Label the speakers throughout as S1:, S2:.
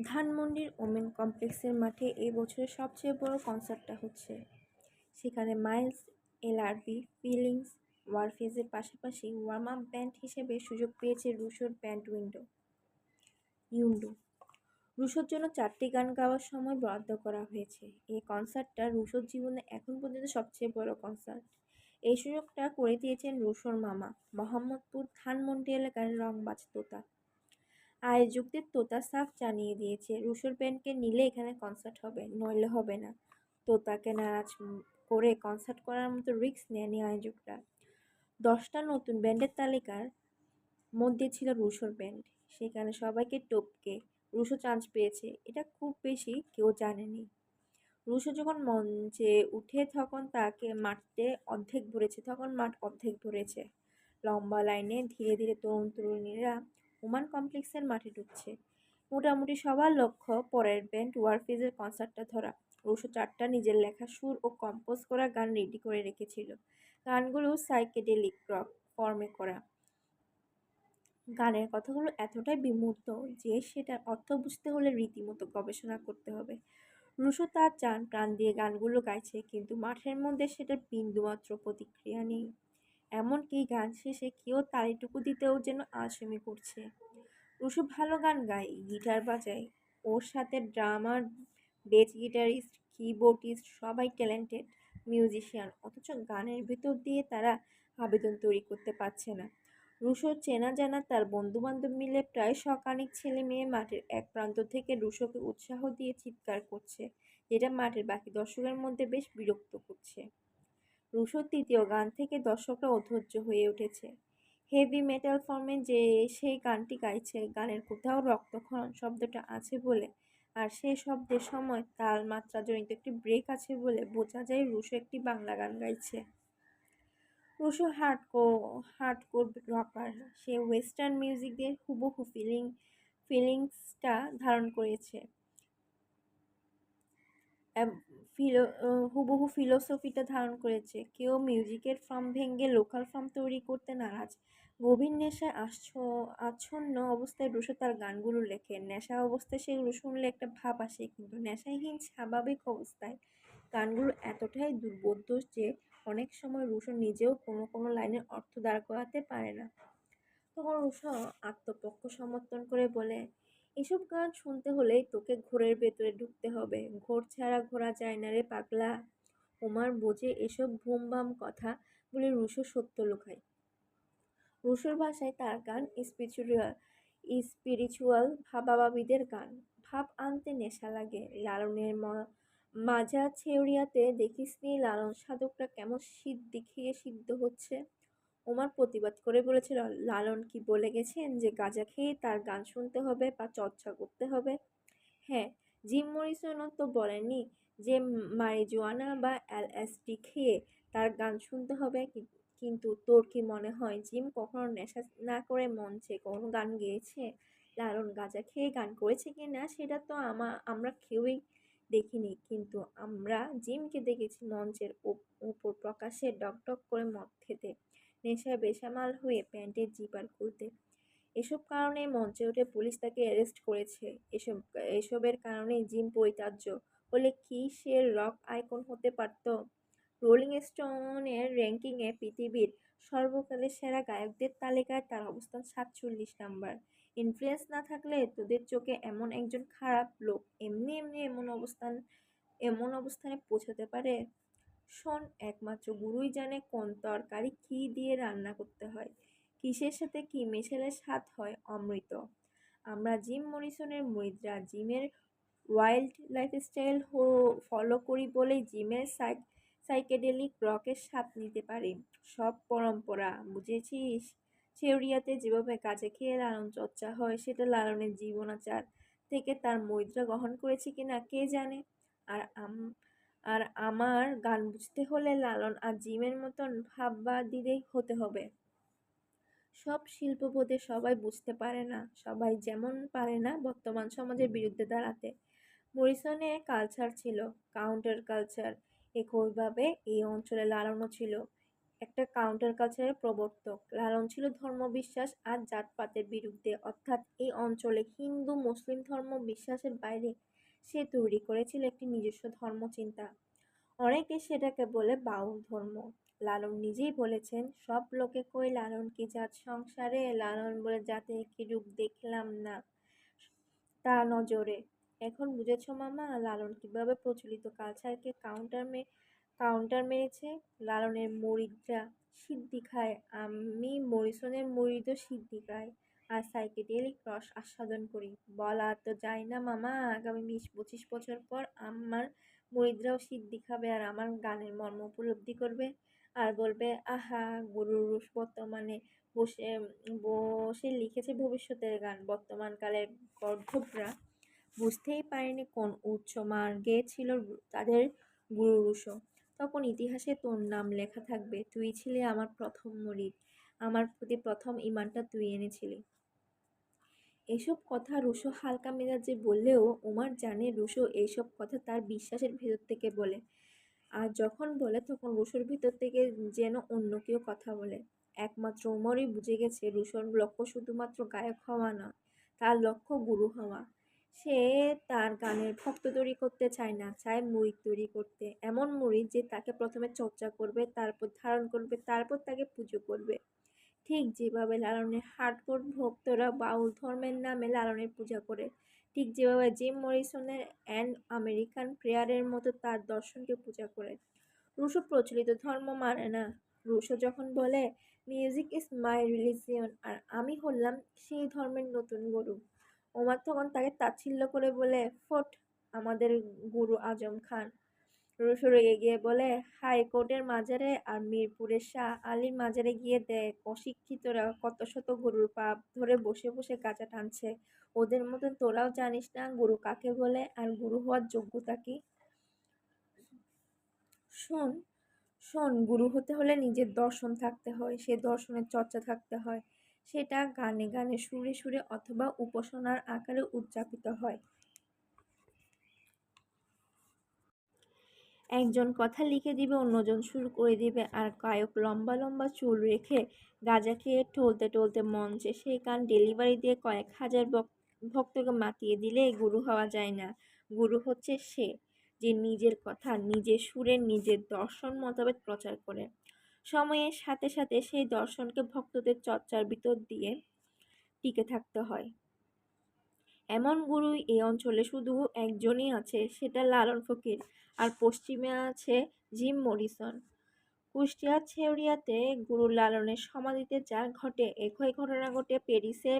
S1: ধানমন্ডির ওমেন কমপ্লেক্সের মাঠে এই বছরের সবচেয়ে বড় কনসার্টটা হচ্ছে। সেখানে মাইলস, এলআরবি, ফিলিংস, ওয়ারফেজের পাশাপাশি ওয়ার্ম আপ ব্যান্ড হিসেবে সুযোগ পেয়েছে রুশোর ব্যান্ড ইউন্ডো। রুশোর জন্য 4টি গান গাওয়ার সময় বরাদ্দ করা হয়েছে। এই কনসার্টটা রুশোর জীবনে এখন পর্যন্ত সবচেয়ে বড় কনসার্ট। এই সুযোগটা করে দিয়েছেন রুশোর মামা, মোহাম্মদপুর ধানমন্ডি এলাকার রংবাজ তোতা। আয়োজকদের তোতা সাফ জানিয়ে দিয়েছে, রুশোর ব্যান্ডকে নিলে এখানে কনসার্ট হবে, নইলে হবে না। তোতাকে নারাজ করে কনসার্ট করার মতো রিস্ক নেয়নি আয়োজকরা। 10টা নতুন ব্যান্ডের তালিকার মধ্যে ছিল রুশোর ব্যান্ড। সেখানে সবাইকে টপকে রুশো চান্স পেয়েছে, এটা খুব বেশি কেউ জানেনি। রুশো যখন মঞ্চে উঠে তখন তাকে মাঠে অর্ধেক ভরেছে, তখন মাঠ অর্ধেক ভরেছে। লম্বা লাইনে ধীরে ধীরে তরুণ তরুণীরা ওমান কমপ্লেক্সের মাঠে ঢুকছে। মোটামুটি সবার লক্ষ্য পরের ব্যান্ড ওয়ারফেজের কনসার্টটা ধরা। রুশো 4টা নিজের লেখা সুর ও কম্পোজ করা গান রেডি করে রেখেছিল। গানগুলো সাইকেডেলিক রক ফর্মে করা। গানের কথাগুলো এতটাই বিমূর্ত যে সেটার অর্থ বুঝতে হলে রীতিমতো গবেষণা করতে হবে। রুশো তার জান প্রাণ দিয়ে গানগুলো গাইছে, কিন্তু মাঠের মধ্যে সেটার বিন্দুমাত্র প্রতিক্রিয়া নেই। এমনকি গান শেষে কেউ তালিটুকু দিতেও যেন আলসেমি করছে। রুশো ভালো গান গায়, গিটার বাজায়, ওর সাথে ড্রামার, বেস গিটারিস্ট, কিবোর্ডিস্ট সবাই ট্যালেন্টেড মিউজিশিয়ান, অথচ গানের ভেতর দিয়ে তারা আবেদন তৈরি করতে পারছে না। রুশোর চেনা জানা তার বন্ধুবান্ধব মিলে প্রায় শখানেক ছেলে মেয়ে মাঠের এক প্রান্ত থেকে রুশোকে উৎসাহ দিয়ে চিৎকার করছে, যেটা মাঠের বাকি দর্শকের মধ্যে বেশ বিরক্ত করছে। রুশোর 3য় গান থেকে দর্শকরা অধৈর্য হয়ে উঠেছে। হেভি মেটাল ফর্মে যে সেই গানটি গাইছে, গানের কোথাও রক্তক্ষরণ শব্দটা আছে বলে আর সেই শব্দের সময় তাল মাত্রা জনিত একটি ব্রেক আছে বলে বোঝা যায় রুশো একটি বাংলা গান গাইছে। রুশো হার্ডকোর রকার, সে ওয়েস্টার্ন মিউজিক দিয়ে হুবহু ফিলিংসটা ধারণ করেছে, হুবহু ফিলোসফিটা ধারণ করেছে। কেউ মিউজিকের ফর্ম ভেঙে লোকাল ফর্ম তৈরি করতে নারাজ। গভীর নেশায় আচ্ছন্ন অবস্থায় রুশো তার গানগুলো লেখে। নেশা অবস্থায় সেগুলো শুনলে একটা ভাব আসে, কিন্তু নেশাহীন স্বাভাবিক অবস্থায় গানগুলো এতটাই দুর্বোধ্য যে অনেক সময় রুশো নিজেও কোনো কোনো লাইনের অর্থ দাঁড় করাতে পারে না। তখন রুশো আত্মপক্ষ সমর্থন করে বলে, এসব গান শুনতে হলেই তোকে ঘোরের ভেতরে ঢুকতে হবে, ঘোর ছাড়া ঘোরা যায় না রে পাগলা। ওমার বোঝে এসব ভুমভাম কথা বলে রুশো সত্য লুকায়। রুশোর ভাষায় তার গান স্পিরিচুয়াল ভাবাভাবিদের গান। ভাব আনতে নেশা লাগে। লালনের মাজা ছেউরিয়াতে দেখিসনি লালন সাধকরা কেমন সিদ্ধি খেয়ে সিদ্ধ হচ্ছে। ওমার প্রতিবাদ করে বলেছিল, লালন কি বলে গেছেন যে গাঁজা খেয়ে তার গান শুনতে হবে বা চর্চা করতে হবে? হ্যাঁ, জিম মরিসনও তো বলেননি যে মারিজুয়ানা বা এলএসডি খেয়ে তার গান শুনতে হবে। কিন্তু তোর কি মনে হয় জিম কখনো নেশা না করে মঞ্চে কোনো গান গেয়েছে? লালন গাঁজা খেয়ে গান করেছে কি না সেটা তো আমরা কেউই দেখিনি, কিন্তু আমরা জিমকে দেখেছি মঞ্চের উপর প্রকাশ্যে ডক করে মদ খেতে, নেশায় বেসামাল হয়ে প্যান্টের জিপার খুলতে। এসব কারণে মঞ্চে উঠে পুলিশ তাকে অ্যারেস্ট করেছে। এসবের কারণে জিম পরিত্যাজ্য হলে কি সে রক আইকন হতে পারত? রোলিং স্টোনের র্যাঙ্কিংয়ে পৃথিবীর সর্বকালের সেরা গায়কদের তালিকায় তার অবস্থান 47 নাম্বার। ইনফ্লুয়েন্স না থাকলে তোদের চোখে এমন একজন খারাপ লোক এমনি এমনি এমন অবস্থানে পৌঁছাতে পারে? শোন, একমাত্র গুরুই জানে কোন তরকারি কী দিয়ে রান্না করতে হয়, কিসের সাথে কি মেশালে স্বাদ হয় অমৃত। আমরা জিম মরিসনের মুরিদরা জিমের ওয়াইল্ড লাইফস্টাইল ফলো করি বলেই জিমের সাইকেডেলিক রকের স্বাদ নিতে পারি। সব পরম্পরা, বুঝেছিস? ছেউরিয়াতে যেভাবে কাজে খেয়ে লালন চর্চা হয় সেটা লালনের জীবনাচার থেকে তার মুরিদরা গ্রহণ করেছে কিনা কে জানে। আর আর আমার গান বুঝতে হলে লালন আর জিমের মতন ভাববাদীদের হতে হবে। সব শিল্পবোধে সবাই বুঝতে পারে না, সবাই যেমন পারে না বর্তমান সমাজের বিরুদ্ধে দাঁড়াতে। মরিসনে কালচার ছিল, কাউন্টার কালচার। একইভাবে এই অঞ্চলে লালনও ছিল। একটা কাউন্টার কালচারের প্রবর্তক। লালন ছিল ধর্মবিশ্বাস আর জাতপাতের বিরুদ্ধে, অর্থাৎ এই অঞ্চলে হিন্দু মুসলিম ধর্ম বিশ্বাসের বাইরে সে তৈরি করেছিল একটি নিজস্ব ধর্মচিন্তা। অনেকে সেটাকে বলে বাউল ধর্ম। লালন নিজেই বলেছেন, সব লোকে কই লালন কি জাত সংসারে, লালন বলে জাতের কি রূপ দেখলাম না তা নজরে। এখন বুঝেছ মামা, লালন কিভাবে প্রচলিত কালচারকে কাউন্টার মেরেছে। লালনের মুরিদরা সিদ্ধি খায়, আমি মরিসনের মুরিদও সিদ্ধি খাই, আর সাইকেডেলিক রস আস্বাদন করি। বলা তো যায় না মামা, আগামী 20-25 বছর পর আমার মুরিদরাও সিদ্ধি খাবে আর আমার গানের মর্ম উপলব্ধি করবে আর বলবে, আহা গুরুর রূপ বর্তমানে বসে বসে লিখেছে ভবিষ্যতের গান। বর্তমানকালের গর্ধবরা বুঝতেই পারেনি কোন উচ্চ মার্গে ছিল তাদের গুরু রুশো। তখন ইতিহাসে তোর নাম লেখা থাকবে, তুই ছিলি আমার প্রথম মুরিদ, আমার প্রতি প্রথম ঈমানটা তুই এনেছিলি। এসব কথা রুশো হালকা মেজাজে বললেও উমার জানে রুশো এইসব কথা তার বিশ্বাসের ভেতর থেকে বলে। আর যখন বলে তখন রুশোর ভিতর থেকে যেন অন্য কেউ কথা বলে। একমাত্র উমরই বুঝে গেছে রুশোর লক্ষ্য শুধুমাত্র গায়ক হওয়া নয়, তার লক্ষ্য গুরু হওয়া। সে তার গানের ভক্ত তৈরি করতে চায় না, চায় মুরিদ তৈরি করতে। এমন মুরিদ যে তাকে প্রথমে চর্চা করবে, তারপর ধারণ করবে, তারপর তাকে পুজো করবে। ঠিক যেভাবে লালনের হার্ডকোর ভক্তরা বাউল ধর্মের নামে লালনের পূজা করে, ঠিক যেভাবে জিম মরিসনের অ্যান আমেরিকান প্রেয়ারের মতো তার দর্শনকে পূজা করে। রুশো প্রচলিত ধর্ম মানে না। রুশো যখন বলে মিউজিক ইজ মাই রিলিজিয়ন আর আমি হলাম সেই ধর্মের নতুন গুরু, ওমর তখন তাকে তাচ্ছিল্য করে বলে, ফোট আমাদের গুরু আজম খান। রুশো রেগে গিয়ে বলে, হাইকোর্টের মাজারে আর মিরপুরের শাহ আলীর মাজারে গিয়ে দেখ অশিক্ষিতরা কত শত গরুর পাপ ধরে বসে বসে গাঁজা টানছে। ওদের মতন তোরাও জানিস না গুরু কাকে বলে আর গুরু হওয়ার যোগ্যতা কি। শোন শোন, গুরু হতে হলে নিজের দর্শন থাকতে হয়, সে দর্শনের চর্চা থাকতে হয়। সেটা গানে গানে সুরে সুরে অথবা উপাসনার আকারে উদযাপিত হয়। একজন কথা লিখে দিবে, অন্যজন সুর করে দিবে, আর গায়ক লম্বা লম্বা চুল রেখে গাঁজা খেয়ে টলতে টলতে মঞ্চে সেই গান ডেলিভারি দিয়ে কয়েক হাজার ভক্তকে মাতিয়ে দিলে গুরু হওয়া যায় না। গুরু হচ্ছে সে যে নিজের কথা নিজের সুরে নিজের দর্শন মোতাবেক প্রচার করে। সময়ের সাথে সাথে সেই দর্শনকে ভক্তদের চর্চার ভিতর দিয়ে টিকে থাকতে হয়। এমন গুরু এই অঞ্চলে শুধু একজনই আছে, সেটা লালন ফকির। আর পশ্চিমে আছে জিম মরিসন। কুষ্টিয়ার ছেউরিয়াতে গুরু লালনের সমাধিতে যা ঘটে, একই ঘটনা ঘটে প্যারিসের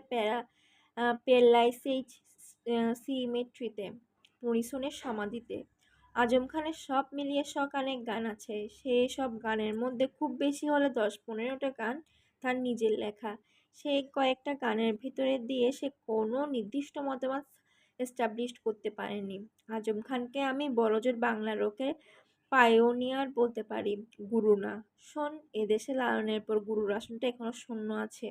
S1: পেরলাইসেইজ সিমেট্রিতে, মরিসনের সমাধিতে। আজম খানের সব মিলিয়ে অনেক গান আছে। সেই সব গানের মধ্যে খুব বেশি হলে 10-15টা গান তার নিজের লেখা। সেই কয়েকটা গানের ভিতরে দিয়ে সে কোনো নির্দিষ্ট মতামত এস্টাবলিশ করতে পারেনি। আজম খানকে আমি বড়জোর বাংলা রকের পায়োনিয়ার বলতে পারি, গুরু না। শোন, এদেশে লালনের পর গুরুর আসনটা এখনো শূন্য আছে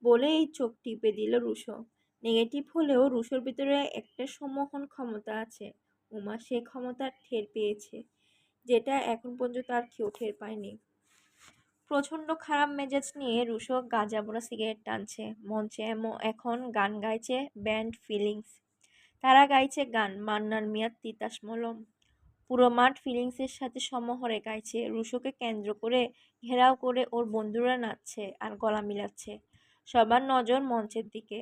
S1: বলে এই চোখ টিপে দিল রুশো। নেগেটিভ হলেও রুশোর ভিতরে একটা সম্মোহন ক্ষমতা আছে। উমা সে ক্ষমতা টের পেয়েছে, যেটা এখন পর্যন্ত আর কেউ টের পায়নি। প্রচণ্ড খারাপ মেজাজ নিয়ে রুশো গাঁজা ভরা সিগারেট টানছে। মঞ্চে এখন গান গাইছে ব্যান্ড ফিলিংস। তারা গাইছে গান মান্নান মিয়ার তিতাস মলম। পুরো মাঠ ফিলিংসের সাথে সমাহরে গাইছে। রুশোকে কেন্দ্র করে ঘেরাও করে ওর বন্ধুরা নাচছে আর গলা মিলাচ্ছে। সবার নজর মঞ্চের দিকে।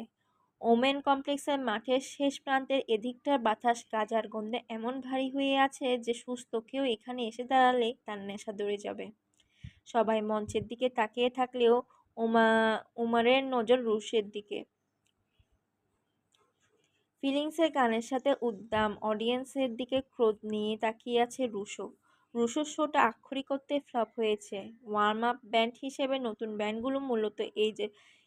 S1: ওমেন কমপ্লেক্সের মাঠের শেষ প্রান্তের এদিকটার বাতাস গাঁজার গন্ধে এমন ভারী হয়ে আছে যে সুস্থ কেউ এখানে এসে দাঁড়ালে তার নেশা দৌড়ে যাবে। সবাই মঞ্চের দিকে তাকিয়ে থাকলেও উমারের নজর রুশের দিকে। ফিলিংসের গানের সাথে উদ্দাম অডিয়েন্সের দিকে ক্রোধ নিয়ে তাকিয়ে আছে রুশো। রুশোর শোটা আক্ষরিক অর্থে ফ্লপ হয়েছে। ওয়ার্ম আপ ব্যান্ড হিসেবে নতুন ব্যান্ডগুলো মূলত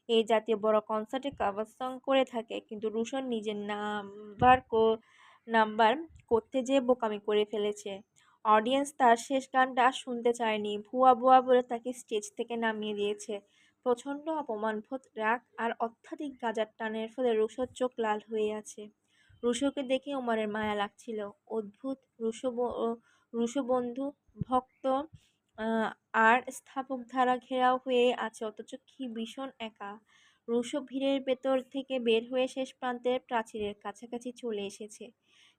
S1: এই জাতীয় বড় কনসার্টে কাভার সং করে থাকে, কিন্তু রুশোর নিজের নাম্বার করতে যেয়ে বোকামি করে ফেলেছে। অডিয়েন্স তার শেষ গানটা আর শুনতে চায়নি, ভুয়া ভুয়া বলে তাকে স্টেজ থেকে নামিয়ে দিয়েছে। প্রচণ্ড অপমানবোধ, রাগ আর অত্যাধিক গাঁজার টানের ফলে রুশোর চোখ লাল হয়ে আছে। রুশোকে দেখে উমারের মায়া লাগছিল। অদ্ভুত, রুশো বন্ধু ভক্ত আহ, আর স্থাপক ধারা ঘেরাও হয়ে আছে, অথচ কি ভীষণ একা। রুশো ভিড়ের ভেতর থেকে বের হয়ে শেষ প্রান্তের প্রাচীরের কাছাকাছি চলে এসেছে।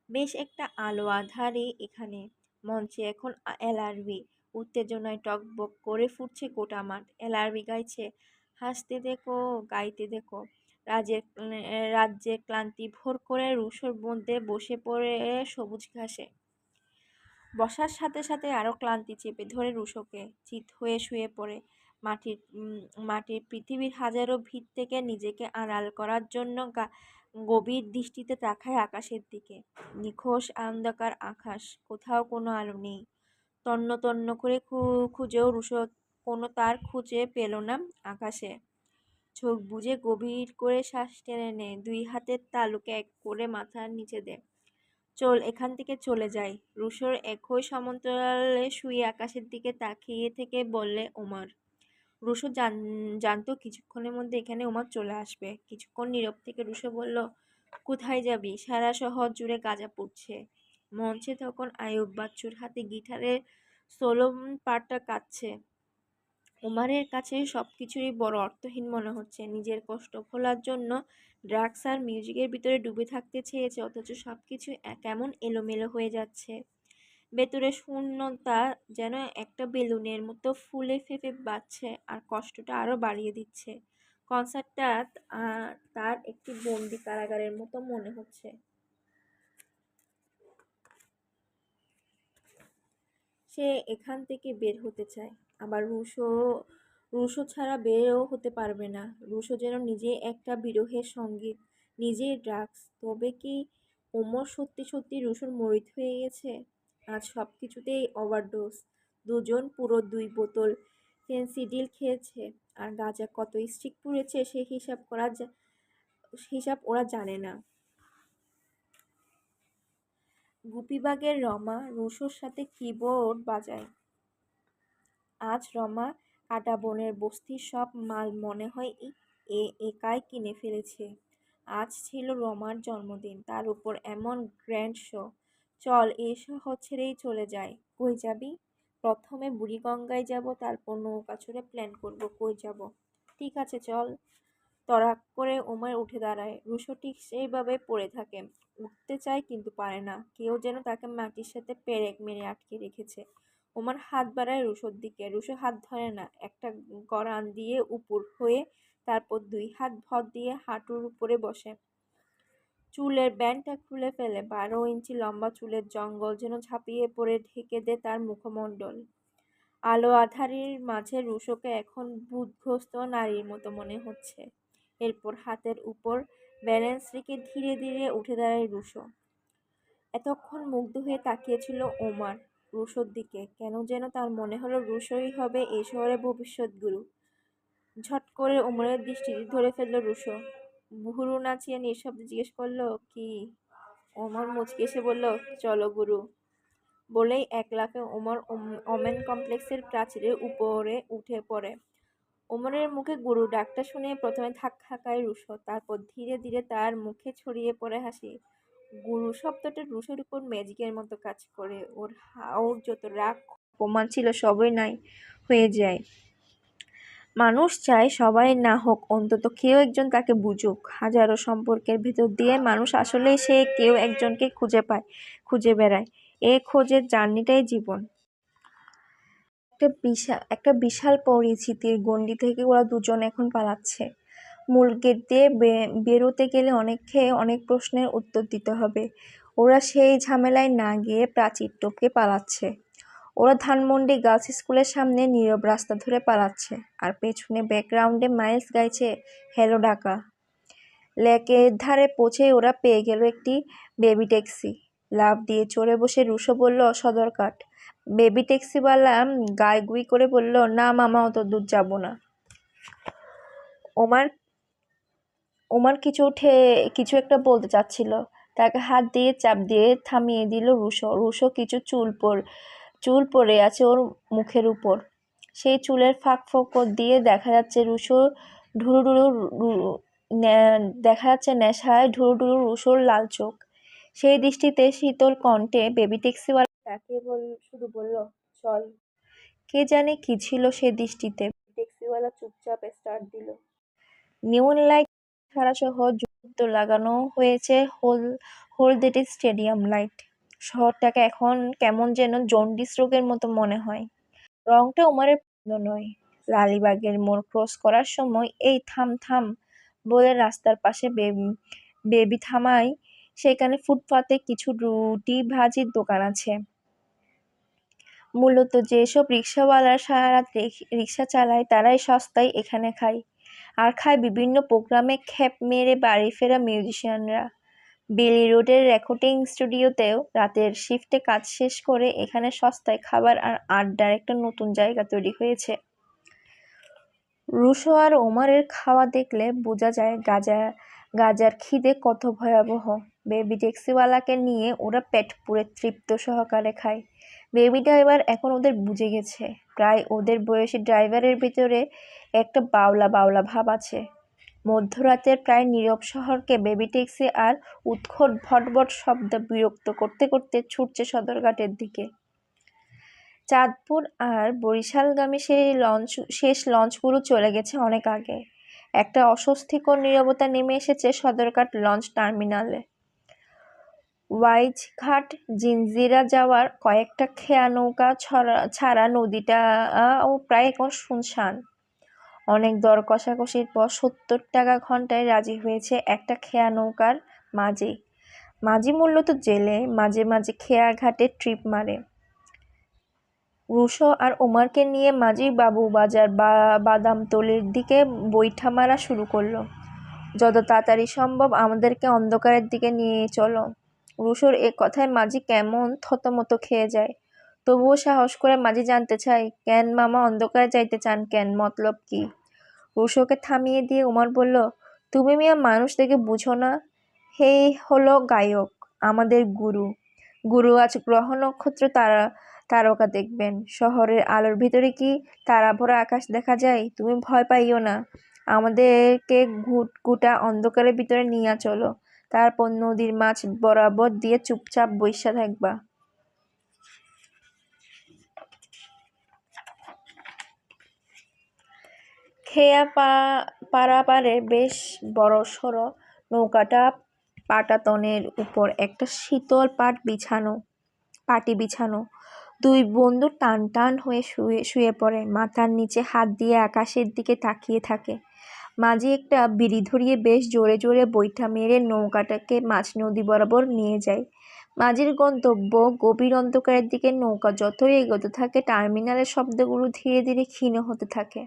S1: বেশ একটা আলো আঁধারে এখানে। মঞ্চে এখন এলআরবি, উত্তেজনায় টকবক করে ফুটছে গোটা মাঠ। এলআরবি গাইছে, হাসতে দেখো, গাইতে দেখো। রাজ্যের ক্লান্তি ভোর করে রুশোর মধ্যে বসে পড়ে সবুজ ঘাসে। বসার সাথে সাথে আরো ক্লান্তি চেপে ধরে রুশোকে, চিত হয়ে শুয়ে পড়ে। মাটির পৃথিবীর হাজারো ভিড় থেকে নিজেকে আড়াল করার জন্য গভীর দৃষ্টিতে তাকায় আকাশের দিকে। নিখোঁজ অন্ধকার আকাশ, কোথাও কোনো আলো নেই। তন্ন তন্ন করে খুঁজেও রুশো কোনো তার খুঁজে পেল না আকাশে। চোখ বুজে গভীর করে শ্বাস টেনে নেয়, দুই হাতের তালুকে এক করে মাথার নিচে দেয়। চল এখান থেকে চলে যাই, রুশোর একই সমান্তরালে শুয়ে আকাশের দিকে তাকিয়ে থেকে বললে ওমর। রুশো জানতো কিছুক্ষণের মধ্যে এখানে ওমর চলে আসবে। কিছুক্ষণ নীরব থেকে রুশো বলল, কোথায় যাবি? সারা শহর জুড়ে গাঁজা পুড়ছে। মঞ্চে তখন আয়ুব বাচ্চুর হাতে গিটারের সোলো পার্টটা কাঁদছে। ওমারের কাছে সবকিছুরই বড় অর্থহীন মনে হচ্ছে। নিজের কষ্ট ভোলার জন্য ড্রাগস আর মিউজিকের ভিতরে ডুবে থাকতে চেয়েছে, অথচ সবকিছু কেমন এলোমেলো হয়ে যাচ্ছে। ভেতরে শূন্যতা যেন একটা বেলুনের মতো ফুলে ফেঁপে বাজছে, আর কষ্টটা আরো বাড়িয়ে দিচ্ছে। কনসার্টটা তার একটি বন্দি কারাগারের মতো মনে হচ্ছে। সে এখান থেকে বের হতে চায়, আবার রুশো ছাড়া বেরও হতে পারবে না। রুশো যেন নিজেই একটা বিরহের সঙ্গীত, নিজেই ড্রাগস। তবে কি ওমর সত্যি সত্যি রুশোর মরিদ হয়ে গেছে? আজ সব কিছুতেই ওভারডোজ। দুজন পুরো 2 বোতল ফেন্সিডিল খেয়েছে। আর গাঁজা কত স্টিক পুড়েছে সে হিসাব ওরা জানে না। গুপিবাগের রমা রুশোর সাথে কিবোর্ড বাজায়। আজ রমা কাঁটাবনের বস্তির সব মাল মনে হয় একাই কিনে ফেলেছে। আজ ছিল রমার জন্মদিন, তার উপর এমন গ্র্যান্ড শো। চল এ শহর ছেড়েই চলে যাই। কই যাবি? প্রথমে বুড়িগঙ্গায় যাব, তারপর নৌকা চড়ে প্ল্যান করব কই যাব। ঠিক আছে চল। তড়াক করে ওমর উঠে দাঁড়ায়। রুশো ঠিক সেইভাবে পড়ে থাকে। উঠতে চায় কিন্তু পারে না। কেউ যেন তাকে মাটির সাথে পেরেক মেরে আটকে রেখেছে। ওমর হাত বাড়ায় রুশোর দিকে। রুশো হাত ধরে না, একটা গড়ান দিয়ে উপর হয়ে, তারপর 2 হাত ভর দিয়ে হাঁটুর উপরে বসে। চুলের ব্যান্ডটা খুলে ফেলে। 12 ইঞ্চি লম্বা চুলের জঙ্গল যেন ঝাঁপিয়ে পড়ে ঢেকে দেয় তার মুখমণ্ডল। আলো আঁধারির মাঝে রুশোকে এখন বুদগ্রস্ত নারীর মতো মনে হচ্ছে। এরপর হাতের উপর ব্যালেন্স রেখে ধীরে ধীরে উঠে দাঁড়ায় রুশো। এতক্ষণ মুগ্ধ হয়ে তাকিয়েছিল ওমর রুশোর দিকে। কেন যেন তার মনে হলো রুশোই হবে এই শহরের ভবিষ্যৎ গুরু। ঝট করে ওমরের দৃষ্টি ধরে ফেলল রুশো। ভুরু নাচিয়ে নিঃশব্দে জিজ্ঞেস করলো, কি? ওমর মুচকি এসে বলল, চলো গুরু। বলেই এক লাফে ওমর ওমেন কমপ্লেক্সের প্রাচীরের উপরে উঠে পড়ে। ওমরের মুখে গুরু ডাকটা শুনে প্রথমে ধাক্কা খায় রুশো, তারপর ধীরে ধীরে তার মুখে ছড়িয়ে পড়ে হাসি। গুরু শব্দটা রুশোর উপর ম্যাজিকের মতো কাজ করে। ওর যত রাগ অপমান ছিল সবই নাই হয়ে যায়। মানুষ চায় সবাই না হোক, অন্তত কেউ একজন তাকে বুঝুক। হাজারো সম্পর্কের ভেতর দিয়ে মানুষ আসলেই সে কেউ একজনকে খুঁজে পায়, খুঁজে বেড়ায়। এ খোঁজের জার্নিটাই জীবন। একটা বিশাল পরিচিতির গণ্ডি থেকে ওরা দুজন এখন পালাচ্ছে। মূল গেট দিয়ে বেরোতে গেলে অনেক প্রশ্নের উত্তর দিতে হবে। ওরা সেই ঝামেলায় না গিয়ে প্রাচীর টপকে পালাচ্ছে। ওরা ধানমন্ডি গার্লস স্কুলের সামনে নীরব রাস্তা ধরে পালাচ্ছে, আর পেছনে ব্যাকগ্রাউন্ডে মাইলস গাইছে হ্যালো ঢাকা। লেকের ধারে পৌঁছে ওরা পেয়ে গেল একটি বেবি ট্যাক্সি। লাফ দিয়ে চড়ে বসে রুশো বলল, সদরঘাট। বেবি ট্যাক্সিওয়ালা গাইগুই করে বলল, না মামা, অত দূর যাব না। ওমর কিছু একটা বলতে চাচ্ছিল, তাকে হাত দিয়ে চাপ দিয়ে থামিয়ে দিল রুশো। রুশো কিছু চুল পড়ে আছে ওর মুখের উপর। সেই চুলের ফাঁক ফোকর দিয়ে দেখা যাচ্ছে নেশায় ঢুরু ঢুরু রুশোর লাল চোখ। সেই দৃষ্টিতে শীতল কণ্ঠে বেবি ট্যাক্সিওয়ালা তাকে শুধু বলল, চল। কে জানে কি ছিল সে দৃষ্টিতে। ট্যাক্সিওয়ালা চুপচাপ স্টার্ট দিল। নিয়ন লাইট ছাড়া সহ যুক্ত লাগানো হয়েছে হলদেটে স্টেডিয়াম লাইট। শহরটাকে এখন কেমন যেন জন্ডিস রোগের মতো মনে হয়। রংটা ওমারের পছন্দ নয়। লালিবাগের মোড় ক্রস করার সময় এই থাম থাম বলে রাস্তার পাশে বেবি থামায়। সেখানে ফুটপাতে কিছু রুটি ভাজির দোকান আছে। মূলত যেসব রিক্সাওয়ালারা সারা রাত রিক্সা চালায় তারাই সস্তায় এখানে খায়। আর খায় বিভিন্ন প্রোগ্রামে খ্যাপ মেরে বাড়ি ফেরা মিউজিশিয়ানরা। বেলি রোডের রেকর্ডিং স্টুডিওতেও রাতের শিফটে কাজ শেষ করে এখানে সস্তায় খাবার আর আড্ডার একটা নতুন জায়গা তৈরি হয়েছে। রুশো আর ওমারের খাওয়া দেখলে বোঝা যায় গাজার খিদে কত ভয়াবহ। বেবি ট্যাক্সিওয়ালাকে নিয়ে ওরা পেট পুরে তৃপ্ত সহকারে খায়। বেবি ড্রাইভার এখন ওদের বুঝে গেছে। প্রায় ওদের বয়সী ড্রাইভারের ভিতরে একটা বাউলা বাউলা ভাব আছে। মধ্যরাতের প্রায় নীরব শহরকে বেবি ট্যাক্সি আর উৎকট ভটভট শব্দ বিরক্ত করতে করতে ছুটছে সদরঘাটের দিকে। চাঁদপুর আর বরিশালগামী শেষ লঞ্চগুলো চলে গেছে অনেক আগে। একটা অস্বস্তিকর নীরবতা নেমে এসেছে সদরঘাট লঞ্চ টার্মিনালে। ওয়াইজঘাট জিঞ্জিরা যাওয়ার কয়েকটা খেয়া নৌকা ছাড়া নদীটাও প্রায় এখন শুনশান। অনেক দর কষাকষির পর ৭০ টাকা ঘন্টায় রাজি হয়েছে একটা খেয়া নৌকার মাঝি। মাঝি মূলত জেলে, মাঝে মাঝে খেয়া ঘাটে ট্রিপ মারে। রুশো আর ওমারকে নিয়ে মাঝি বাবু বাজার বাদামতলির দিকে বৈঠা মারা শুরু করলো। যত তাড়াতাড়ি সম্ভব আমাদেরকে অন্ধকারের দিকে নিয়ে চলো। রুশোর এ কথায় মাঝি কেমন থতমত খেয়ে যায়। তবুও সাহস করে মাঝি জানতে চায়, কেন মামা অন্ধকারে যাইতে চান কেন, মতলব কি? রুশোকে থামিয়ে দিয়ে ওমর বলল, তুমি মিয়া মানুষ দেখে বুঝো না? হেই হলো গায়ক, আমাদের গুরু। গুরু আজ গ্রহ নক্ষত্র তারকা দেখবেন। শহরের আলোর ভিতরে কি তারাভরা আকাশ দেখা যায়? তুমি ভয় পাইও না, আমাদেরকে গোটা অন্ধকারের ভিতরে নিয়ে চলো। তারপর নদীর মাছ বরাবর দিয়ে চুপচাপ বইসা থাকবা। খেয়া পারাপারে বেশ বড়সড় নৌকাটা পাটাতনের উপর একটা শীতল পাটি বিছানো। দুই বন্ধু টান টান হয়ে শুয়ে পড়ে, মাথার নিচে হাত দিয়ে আকাশের দিকে তাকিয়ে থাকে। মাঝি একটা বিড়ি ধরিয়ে বেশ জোরে জোরে বৈঠা মেরে নৌকাটাকে মাঝ নদী বরাবর নিয়ে যায়। মাঝির গন্তব্য গভীর অন্ধকারের দিকে। নৌকা যতই এগোতে থাকে টার্মিনালের শব্দগুলো ধীরে ধীরে ক্ষীণ হতে থাকে।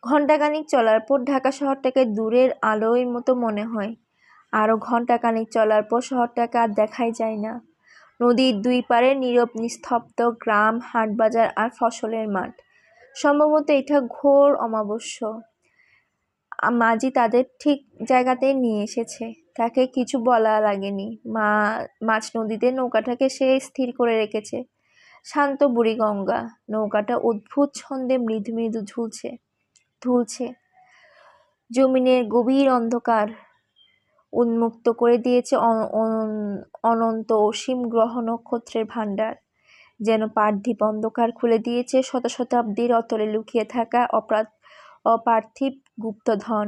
S1: ঘণ্টাখানিক চলার পর ঢাকা শহরটাকে দূরের আলোর মতো মনে হয়। আরও ঘণ্টাখানিক চলার পর শহরটাকে আর দেখাই যায় না। নদীর দুই পারে নীরব নিস্তব্ধ গ্রাম, হাটবাজার আর ফসলের মাঠ। সম্ভবত এটা ঘোর অমাবস্য। মাঝি তাদের ঠিক জায়গাতেই নিয়ে এসেছে। তাকে কিছু বলা লাগেনি। মাঝ নদীতে নৌকাটাকে সে স্থির করে রেখেছে। শান্ত বুড়িগঙ্গা। নৌকাটা অদ্ভুত ছন্দে মৃদু মৃদু ধুলছে। জমিনের গভীর অন্ধকার উন্মুক্ত করে দিয়েছে অনন্ত অসীম গ্রহ নক্ষত্রের ভাণ্ডার। যেন পার্থিব অন্ধকার খুলে দিয়েছে শতাব্দীর অতলে লুকিয়ে থাকা অপার্থিব গুপ্তধন।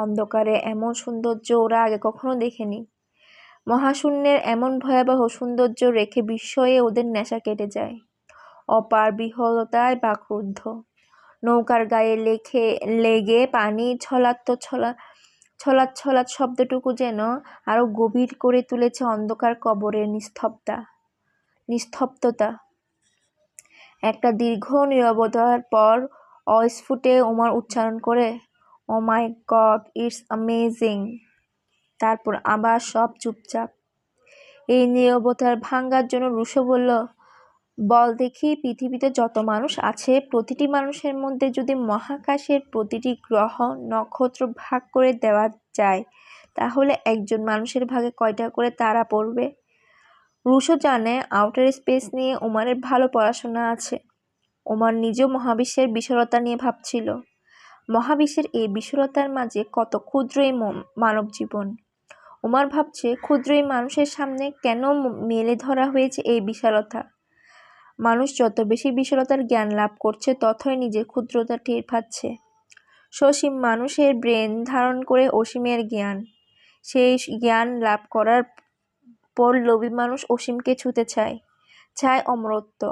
S1: অন্ধকারে এমন সৌন্দর্য ওরা আগে কখনো দেখেনি। মহাশূন্যের এমন ভয়াবহ সৌন্দর্য রেখে বিস্ময়ে ওদের নেশা কেটে যায়। অপার বিহ্বলতায় বাকরুদ্ধ। নৌকার গায়ে লেগে পানি ছলাৎ শব্দটুকু যেন আরো গভীর করে তুলেছে অন্ধকার কবরের নিস্তব্ধতা। একটা দীর্ঘ নীরবতার পর অস্ফুটে ওমর উচ্চারণ করে, ও মাই গড, ইটস অ্যামেজিং। তারপর আবার সব চুপচাপ। এই নীরবতার ভাঙার জন্য রুশো বলল, বল দেখি, পৃথিবীতে যত মানুষ আছে প্রতিটি মানুষের মধ্যে যদি মহাকাশের প্রতিটি গ্রহ নক্ষত্র ভাগ করে দেওয়া যায় তাহলে একজন মানুষের ভাগে কয়টা করে তারা পড়বে? রুশো জানে আউটার স্পেস নিয়ে ওমারের ভালো পড়াশোনা আছে। ওমার নিজেও মহাবিশ্বের বিশালতা নিয়ে ভাবছিল। মহাবিশ্বের এই বিশালতার মাঝে কত ক্ষুদ্র এই মানব জীবন। ওমার ভাবছে ক্ষুদ্র এই মানুষের সামনে কেন মেলে ধরা হয়েছে এই বিশালতা। মানুষ যত বেশি বিশালতার জ্ঞান লাভ করছে ততই নিজের ক্ষুদ্রতা টের পাচ্ছে। সসীম মানুষের ব্রেন ধারণ করে অসীমের জ্ঞান। সেই জ্ঞান লাভ করার পর লোভী মানুষ অসীমকে ছুঁতে চায়, চায় অমরত্ব।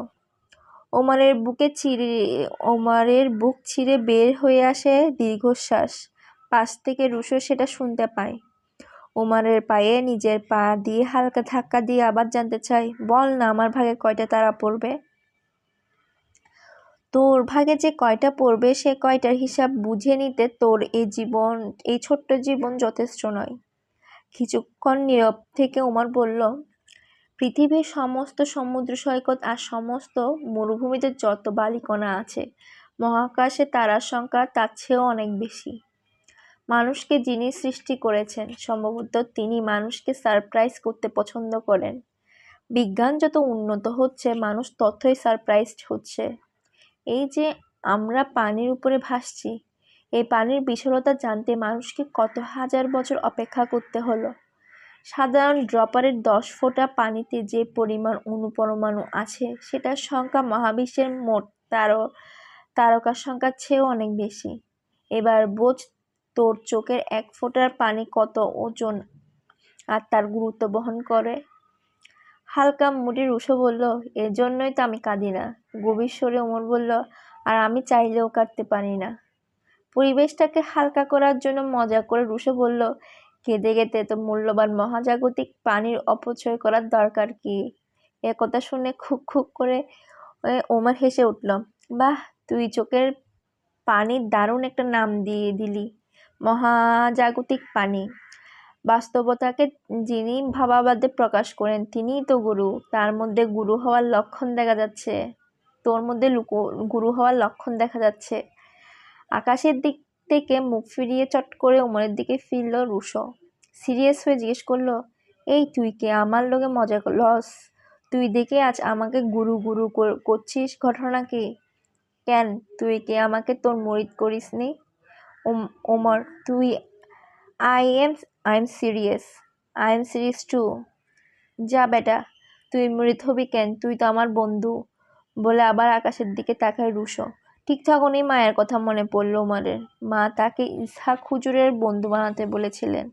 S1: ওমারের বুক ছিঁড়ে বের হয়ে আসে দীর্ঘশ্বাস। পাশ থেকে রুশো সেটা শুনতে পায়। ওমারের পায়ে নিজের পা দিয়ে হালকা ধাক্কা দিয়ে আবার জানতে চায়, বল না আমার ভাগে কয়টা তারা পড়বে? তোর ভাগে যে কয়টা পড়বে সে কয়টার হিসাব বুঝে নিতে তোর এই ছোট্ট জীবন যথেষ্ট নয়। কিছুক্ষণ নীরব থেকে ওমর বলল, পৃথিবীর সমস্ত সমুদ্র সৈকত আর সমস্ত মরুভূমিতে যত বালিকণা আছে, মহাকাশে তারার সংখ্যা তার চেয়েও অনেক বেশি। মানুষকে যিনি সৃষ্টি করেছেন, সম্ভবত তিনি মানুষকে সারপ্রাইজ করতে পছন্দ করেন। বিজ্ঞান যত উন্নত হচ্ছে, মানুষ ততই সারপ্রাইজড হচ্ছে। এই যে আমরা পানির উপরে ভাসছি, এই পানির বিশালতা জানতে মানুষকে কত হাজার বছর অপেক্ষা করতে হলো। সাধারণ ড্রপারের 10 ফোঁটা পানিতে যে পরিমাণ অণু-পরমাণু আছে, সেটার সংখ্যা মহাবিশ্বের মোট তারকার সংখ্যার চেয়েও অনেক বেশি। এবার বোঝ তোর চোখের 1 ফোঁটার পানি কত ওজন আর তার গুরুত্ব বহন করে। হালকা মুডে রুশো বলল, এজন্যই তো আমি কাঁদি না। গভীর স্বরে ওমর বলল, আর আমি চাইলেও কাঁদতে পারি না। পরিবেশটাকে হালকা করার জন্য মজা করে রুশো বলল, কেঁদে কেঁদে তো মূল্যবান মহাজাগতিক পানির অপচয় করার দরকার কি? একথা শুনে খুক খুক করে ওমর হেসে উঠল। বাহ, তুই চোখের পানির দারুণ একটা নাম দিয়ে দিলি, মহাজাগতিক পানি। বাস্তবতাকে যিনি ভাবাবাদে প্রকাশ করেন তিনিই তো গুরু। তার মধ্যে গুরু হওয়ার লক্ষণ দেখা যাচ্ছে। তোর মধ্যে গুরু হওয়ার লক্ষণ দেখা যাচ্ছে। আকাশের দিক থেকে মুখ ফিরিয়ে চট করে ওমরের দিকে ফিরল রুশো। সিরিয়াস হয়ে জিজ্ঞেস করলো, এই তুই কে আমার লগে মজা লস? তুই দেখে আজ আমাকে গুরু গুরু করছিস, ঘটনা কি? কেন, তুই কি আমাকে তোর মুরিদ করিসনি? ওমর, তুই আই এম সিরিয়াস টু। যা বেটা, তুই মুরিদ হবি কেন? তুই তো আমার বন্ধু। বলে আবার আকাশের দিকে তাকায় রুশো। ঠিক তখনই মায়ের কথা মনে পড়ল ওমরের। মা তাকে ইসহাক হুজুরের বন্ধু বানাতে বলেছিলেন।